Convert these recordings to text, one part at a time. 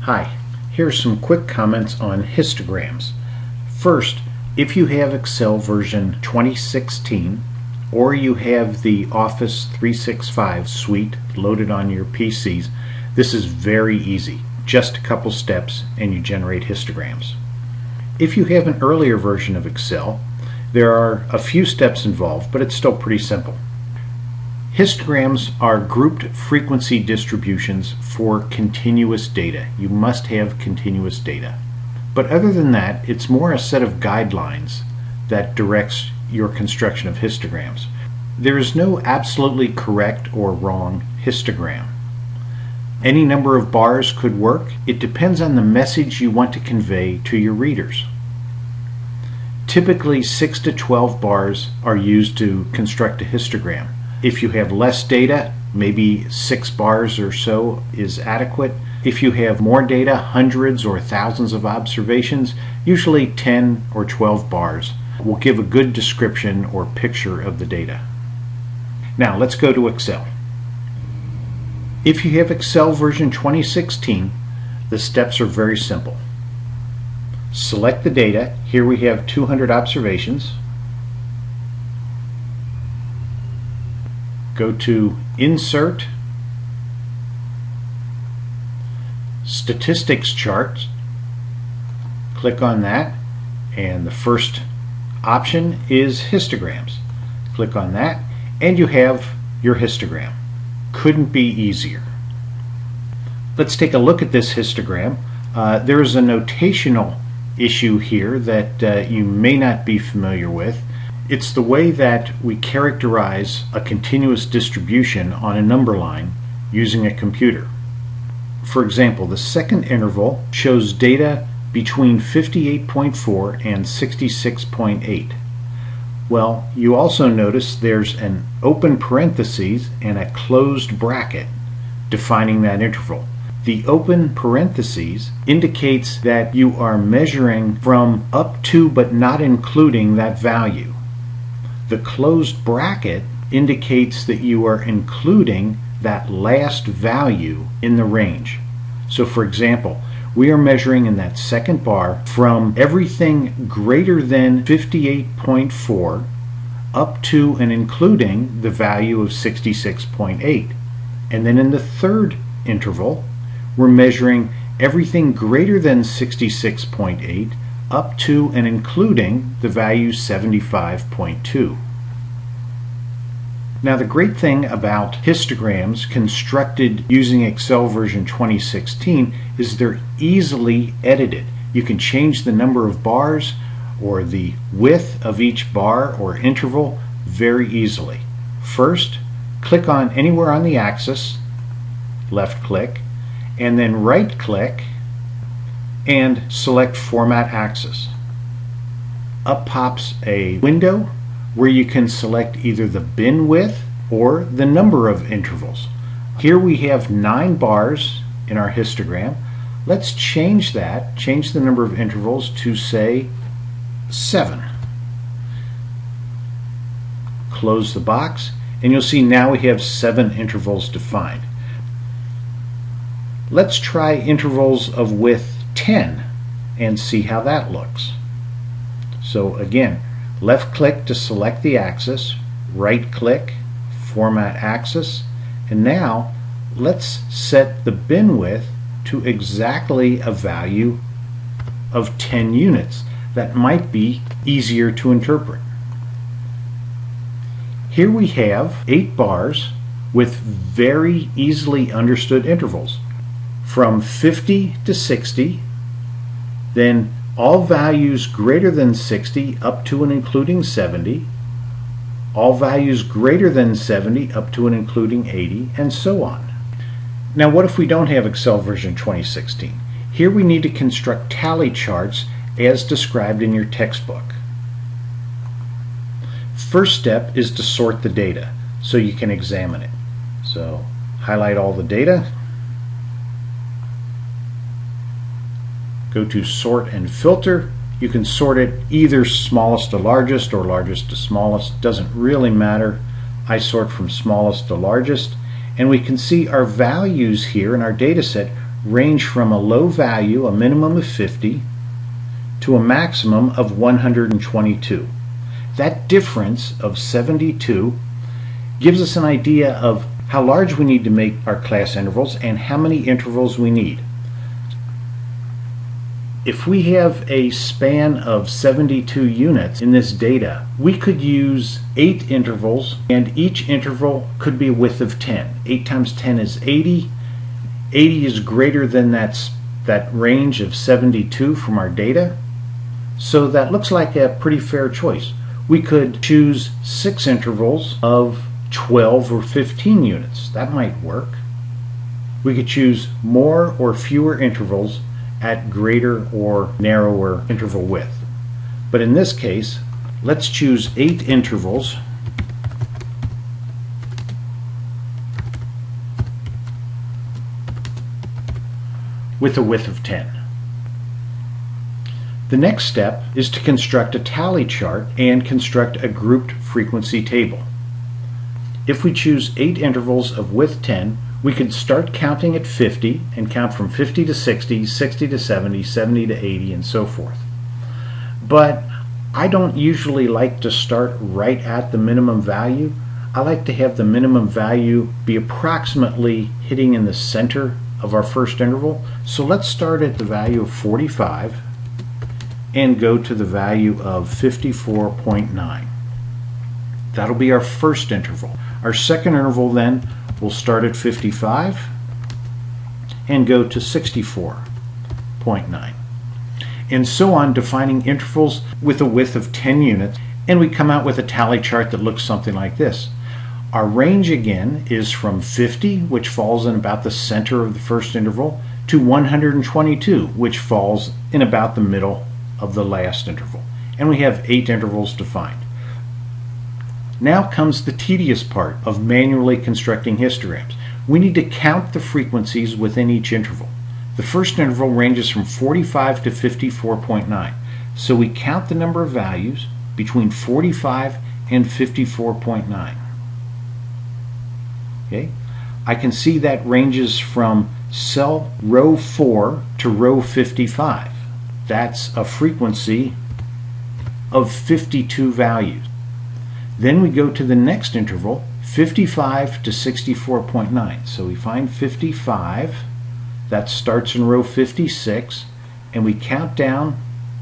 Hi, here are some quick comments on histograms. First, if you have Excel version 2016 or you have the Office 365 suite loaded on your PCs, this is very easy. Just a couple steps and you generate histograms. If you have an earlier version of Excel, there are a few steps involved, but it's still pretty simple. Histograms are grouped frequency distributions for continuous data. You must have continuous data. But other than that, it's more a set of guidelines that directs your construction of histograms. There is no absolutely correct or wrong histogram. Any number of bars could work. It depends on the message you want to convey to your readers. Typically 6 to 12 bars are used to construct a histogram. If you have less data, maybe 6 bars or so is adequate. If you have more data, hundreds or thousands of observations, usually 10 or 12 bars will give a good description or picture of the data. Now let's go to Excel. If you have Excel version 2016, the steps are very simple. Select the data. Here we have 200 observations. Go to Insert, Statistics Chart, click on that, and the first option is histograms. Click on that and you have your histogram. Couldn't be easier. Let's take a look at this histogram. There is a notational issue here that you may not be familiar with. It's the way that we characterize a continuous distribution on a number line using a computer. For example, the second interval shows data between 58.4 and 66.8. Well, you also notice there's an open parentheses and a closed bracket defining that interval. The open parentheses indicates that you are measuring from up to but not including that value. The closed bracket indicates that you are including that last value in the range. So for example, we are measuring in that second bar from everything greater than 58.4 up to and including the value of 66.8. And then in the third interval, we're measuring everything greater than 66.8 up to and including the value 75.2. Now the great thing about histograms constructed using Excel version 2016 is they're easily edited. You can change the number of bars or the width of each bar or interval very easily. First, click on anywhere on the axis, left click, and then right click and select Format Axis. Up pops a window where you can select either the bin width or the number of intervals. Here we have 9 bars in our histogram. Let's change that, change the number of intervals to say 7. Close the box and you'll see now we have 7 intervals defined. Let's try intervals of width 10 and see how that looks. So again, left click to select the axis, right click, Format Axis, and now let's set the bin width to exactly a value of 10 units. That might be easier to interpret. Here we have 8 bars with very easily understood intervals. From 50 to 60, then all values greater than 60 up to and including 70, all values greater than 70 up to and including 80, and so on. Now what if we don't have Excel version 2016? Here we need to construct tally charts as described in your textbook. First step is to sort the data so you can examine it. So highlight all the data, go to Sort and Filter. You can sort it either smallest to largest or largest to smallest. Doesn't really matter. I sort from smallest to largest, and we can see our values here in our data set range from a low value, a minimum of 50, to a maximum of 122. That difference of 72 gives us an idea of how large we need to make our class intervals and how many intervals we need. If we have a span of 72 units in this data, we could use 8 intervals, and each interval could be a width of 10. 8 times 10 is 80. 80 is greater than that range of 72 from our data, so that looks like a pretty fair choice. We could choose 6 intervals of 12 or 15 units. That might work. We could choose more or fewer intervals at greater or narrower interval width. But in this case, let's choose 8 intervals with a width of 10. The next step is to construct a tally chart and construct a grouped frequency table. If we choose 8 intervals of width 10, we could start counting at 50 and count from 50 to 60, 60 to 70, 70 to 80, and so forth. But I don't usually like to start right at the minimum value. I like to have the minimum value be approximately hitting in the center of our first interval. So let's start at the value of 45 and go to the value of 54.9. That'll be our first interval. Our second interval then will start at 55 and go to 64.9. And so on, defining intervals with a width of 10 units, and we come out with a tally chart that looks something like this. Our range again is from 50, which falls in about the center of the first interval, to 122, which falls in about the middle of the last interval. And we have 8 intervals defined. Now comes the tedious part of manually constructing histograms. We need to count the frequencies within each interval. The first interval ranges from 45 to 54.9. So we count the number of values between 45 and 54.9. Okay? I can see that ranges from cell row 4 to row 55. That's a frequency of 52 values. Then we go to the next interval, 55 to 64.9. So we find 55, that starts in row 56, and we count down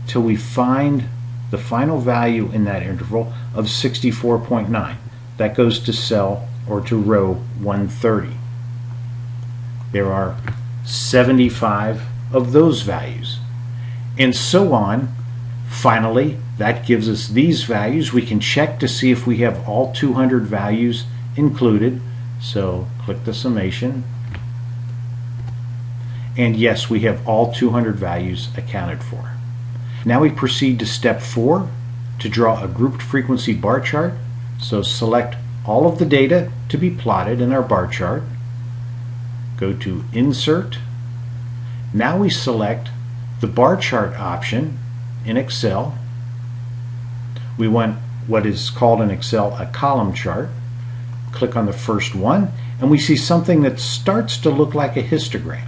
till we find the final value in that interval of 64.9. That goes to cell or to row 130. There are 75 of those values, and so on. Finally, that gives us these values. We can check to see if we have all 200 values included. So click the summation. And yes, we have all 200 values accounted for. Now we proceed to step 4 to draw a grouped frequency bar chart. So select all of the data to be plotted in our bar chart. Go to Insert. Now we select the bar chart option in Excel. We want what is called in Excel a column chart. Click on the first one, and we see something that starts to look like a histogram.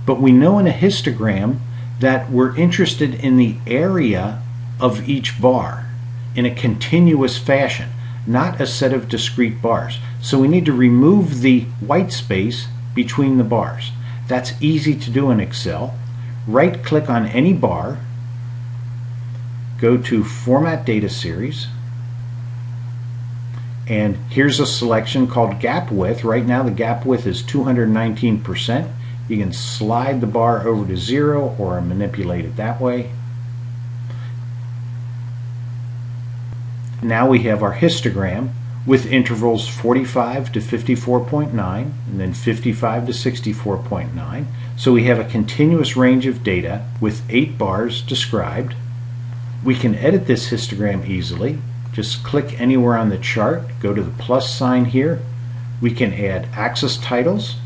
But we know in a histogram that we're interested in the area of each bar in a continuous fashion, not a set of discrete bars. So we need to remove the white space between the bars. That's easy to do in Excel. Right click on any bar, go to Format Data Series, and here's a selection called Gap Width. Right now the gap width is 219%. You can slide the bar over to 0 or manipulate it that way. Now we have our histogram with intervals 45 to 54.9 and then 55 to 64.9. So we have a continuous range of data with 8 bars described. We can edit this histogram easily. Just click anywhere on the chart, go to the plus sign here. We can add axis titles,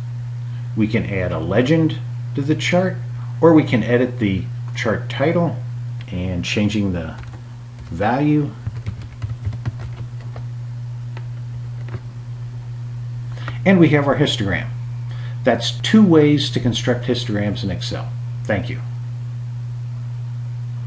we can add a legend to the chart, or we can edit the chart title and changing the value. and we have our histogram. That's 2 ways to construct histograms in Excel. Thank you.